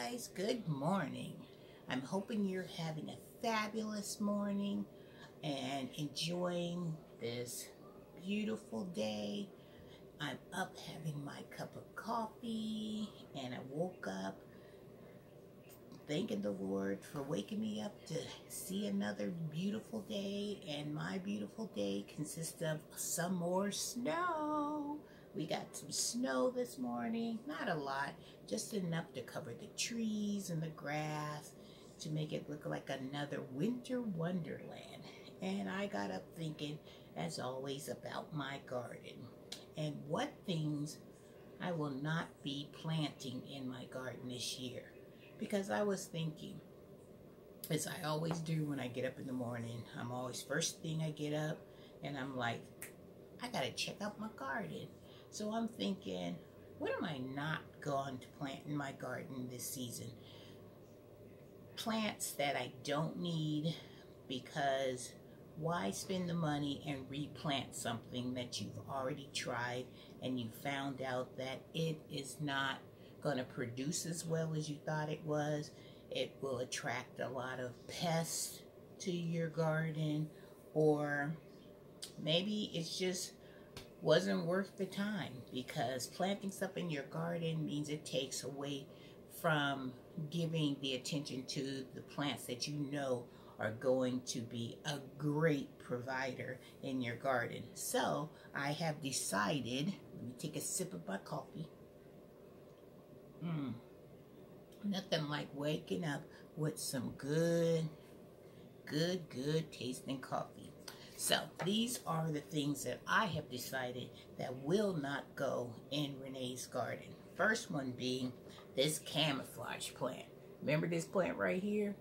guys, good morning. I'm hoping you're having a fabulous morning and enjoying this beautiful day. I'm up having my cup of coffee and I woke up thanking the Lord for waking me up to see another beautiful day, and my beautiful day consists of some more snow. We got some snow this morning, not a lot, just enough to cover the trees and the grass to make it look like another winter wonderland. And I got up thinking, as always, about my garden and what things I will not be planting in my garden this year. Because I was thinking, as I always do when I get up in the morning, I'm always first thing I get up and I'm like, I gotta check out my garden. So I'm thinking, what am I not going to plant in my garden this season? Plants that I don't need, because why spend the money and replant something that you've already tried and you found out that it is not going to produce as well as you thought it was? It will attract a lot of pests to your garden, or maybe it's just wasn't worth the time, because planting stuff in your garden means it takes away from giving the attention to the plants that you know are going to be a great provider in your garden. So I have decided, let me take a sip of my coffee. Nothing like waking up with some good tasting coffee. So these are the things that I have decided that will not go in Renee's garden. First one being this camouflage plant. Remember this plant right here?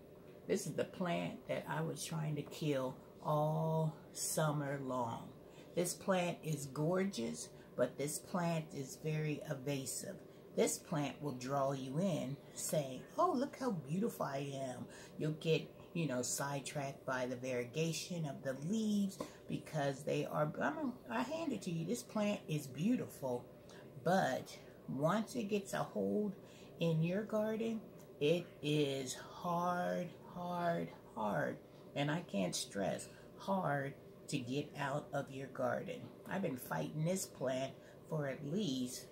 This is the plant that I was trying to kill all summer long. This plant is gorgeous, but this plant is very evasive. This plant will draw you in saying, oh, look how beautiful I am. You'll get, sidetracked by the variegation of the leaves, because they are, I hand it to you, this plant is beautiful. But once it gets a hold in your garden, it is hard, and I can't stress, hard to get out of your garden. I've been fighting this plant for at least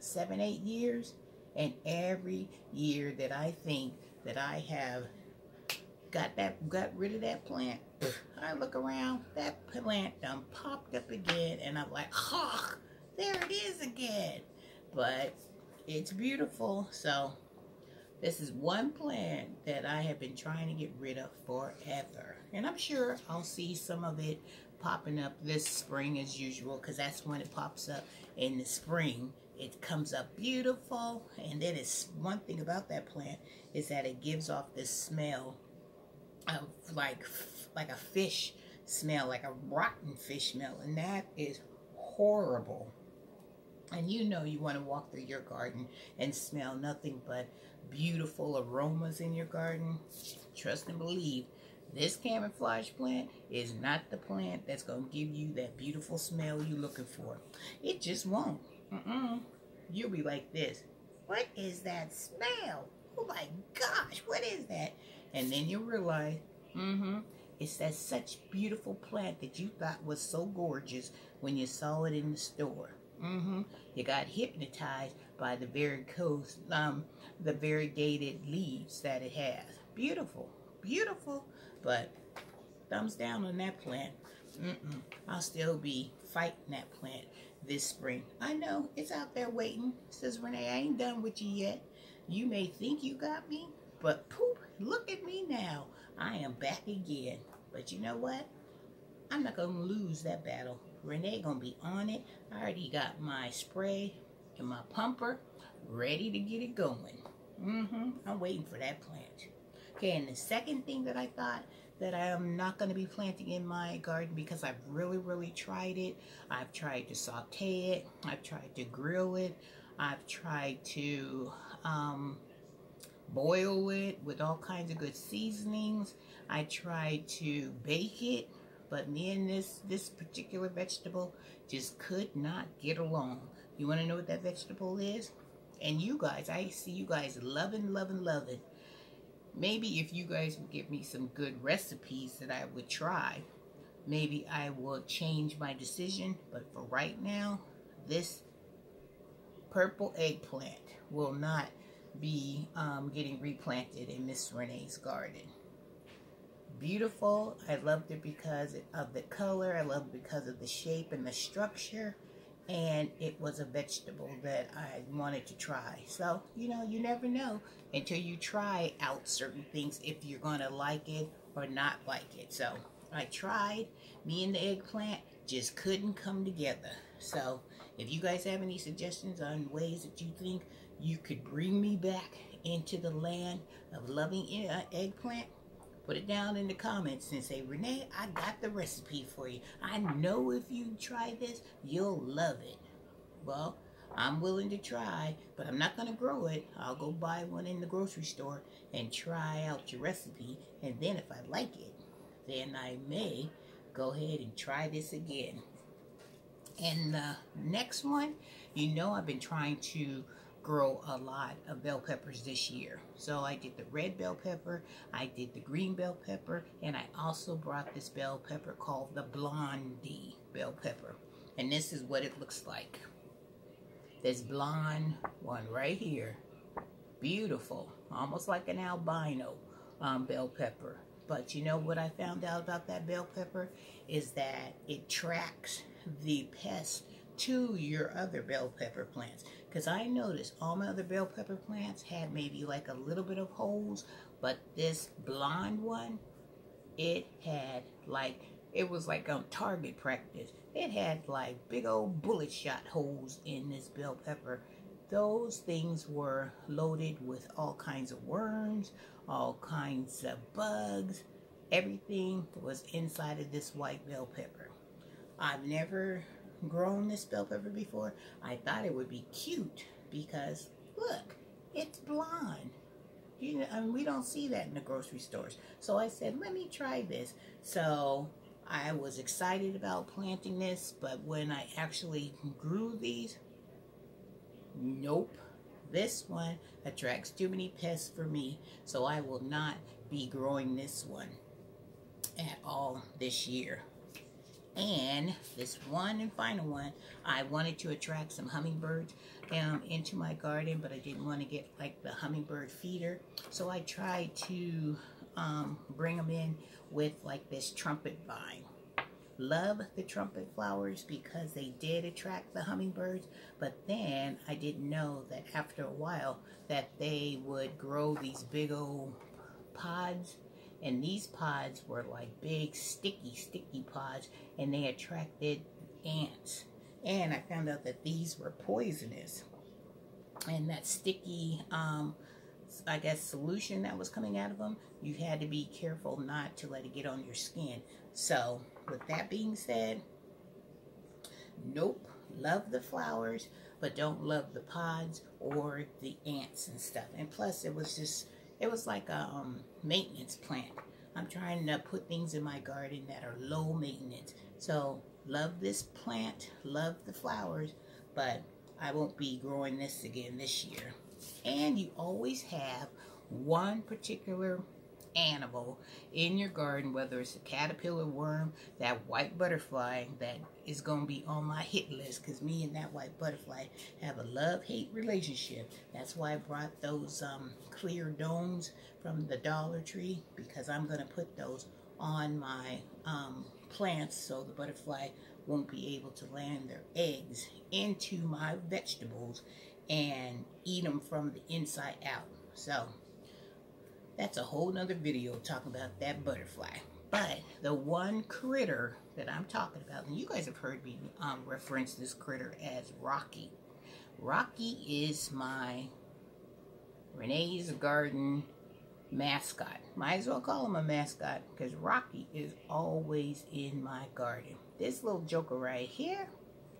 7-8 years, and every year that I think that I have got rid of that plant, I look around, that plant done popped up again, and I'm like, there it is again. But it's beautiful. So this is one plant that I have been trying to get rid of forever, and I'm sure I'll see some of it popping up this spring as usual, because that's when it pops up in the spring. It comes up beautiful, and then it's one thing about that plant is that it gives off this smell of like a fish smell, like a rotten fish smell, and that is horrible. And you want to walk through your garden and smell nothing but beautiful aromas in your garden. Trust and believe, this camouflage plant is not the plant that's going to give you that beautiful smell you're looking for. It just won't. You'll be like this. What is that smell? Oh my gosh, what is that? And then you'll realize, it's that such beautiful plant that you thought was so gorgeous when you saw it in the store. You got hypnotized by the the variegated leaves that it has. Beautiful, beautiful. But thumbs down on that plant. I'll still be fighting that plant this spring. I know it's out there waiting. It says, Renee, I ain't done with you yet. You may think you got me, but poop, look at me now. I am back again. But you know what? I'm not going to lose that battle. Renee going to be on it. I already got my spray and my pumper ready to get it going. I'm waiting for that plant. Okay, and the second thing that I thought that I am not going to be planting in my garden, because I've really tried it. I've tried to saute it. I've tried to grill it. I've tried to boil it with all kinds of good seasonings. I tried to bake it, but me and this particular vegetable just could not get along. You want to know what that vegetable is? And you guys, I see you guys loving. Maybe if you guys would give me some good recipes that I would try, maybe I will change my decision. But for right now, this purple eggplant will not be getting replanted in Miss Renee's garden. Beautiful. I loved it because of the color. I loved it because of the shape and the structure. And it was a vegetable that I wanted to try. So, you know, you never know until you try out certain things if you're going to like it or not like it. So, I tried. Me and the eggplant just couldn't come together. So, if you guys have any suggestions on ways that you think you could bring me back into the land of loving eggplant, put it down in the comments and say, Renee, I got the recipe for you. I know if you try this, you'll love it. Well, I'm willing to try, but I'm not going to grow it. I'll go buy one in the grocery store and try out your recipe. And then if I like it, then I may go ahead and try this again. And the next one, you know, I've been trying to grow a lot of bell peppers this year. So I did the red bell pepper, I did the green bell pepper, and I also brought this bell pepper called the Blondie bell pepper. And this is what it looks like. This blonde one right here. Beautiful. Almost like an albino bell pepper. But you know what I found out about that bell pepper is that it tracks the pest to your other bell pepper plants. Because I noticed all my other bell pepper plants had maybe like a little bit of holes, but this blonde one, it had like, it was like on target practice. It had like big old bullet shot holes in this bell pepper. Those things were loaded with all kinds of worms, all kinds of bugs. Everything was inside of this white bell pepper. I've never grown this bell pepper before. I thought it would be cute because look, it's blonde. You know, I mean, we don't see that in the grocery stores. So I said, let me try this. So I was excited about planting this, but when I actually grew these, nope. This one attracts too many pests for me, so I will not be growing this one at all this year. And this one and final one, I wanted to attract some hummingbirds into my garden, but I didn't want to get like the hummingbird feeder. So I tried to bring them in with like this trumpet vine. Love the trumpet flowers because they did attract the hummingbirds, but then I didn't know that after a while that they would grow these big old pods. And these pods were like big, sticky pods, and they attracted ants. And I found out that these were poisonous. And that sticky, I guess, solution that was coming out of them, you had to be careful not to let it get on your skin. So, with that being said, nope, love the flowers, but don't love the pods or the ants and stuff. And plus, it was like a maintenance plant. I'm trying to put things in my garden that are low maintenance. So, love this plant, love the flowers, but I won't be growing this again this year. And you always have one particular animal in your garden, whether it's a caterpillar, worm, that white butterfly that is going to be on my hit list, because me and that white butterfly have a love-hate relationship. That's why I brought those clear domes from the Dollar Tree, because I'm going to put those on my plants so the butterfly won't be able to land their eggs into my vegetables and eat them from the inside out. So that's a whole nother video talking about that butterfly. But the one critter that I'm talking about, and you guys have heard me reference this critter as Rocky. Rocky is my Renee's Garden mascot. Might as well call him a mascot because Rocky is always in my garden. This little joker right here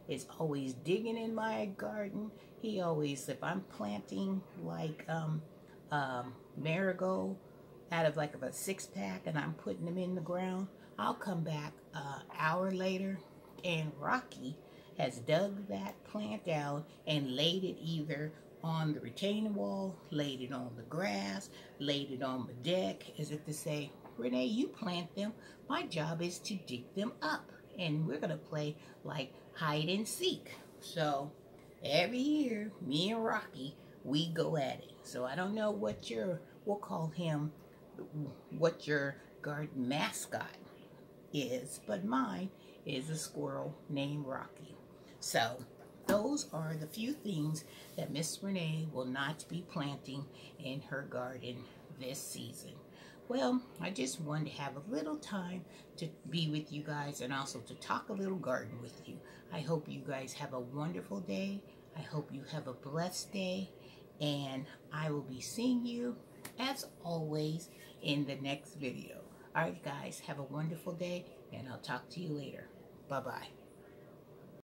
is always digging in my garden. He always, if I'm planting like marigold out of like a 6-pack and I'm putting them in the ground, I'll come back an hour later and Rocky has dug that plant out and laid it either on the retaining wall, laid it on the grass, laid it on the deck, as if to say, Renee, you plant them. My job is to dig them up. And we're going to play like hide and seek. So every year, me and Rocky, we go at it. So I don't know what we'll call him, what your garden mascot is, but mine is a squirrel named Rocky. So those are the few things that Miss Renee will not be planting in her garden this season. Well, I just wanted to have a little time to be with you guys and also to talk a little garden with you. I hope you guys have a wonderful day. I hope you have a blessed day. And I will be seeing you, as always, in the next video. All right, guys, have a wonderful day, and I'll talk to you later. Bye-bye.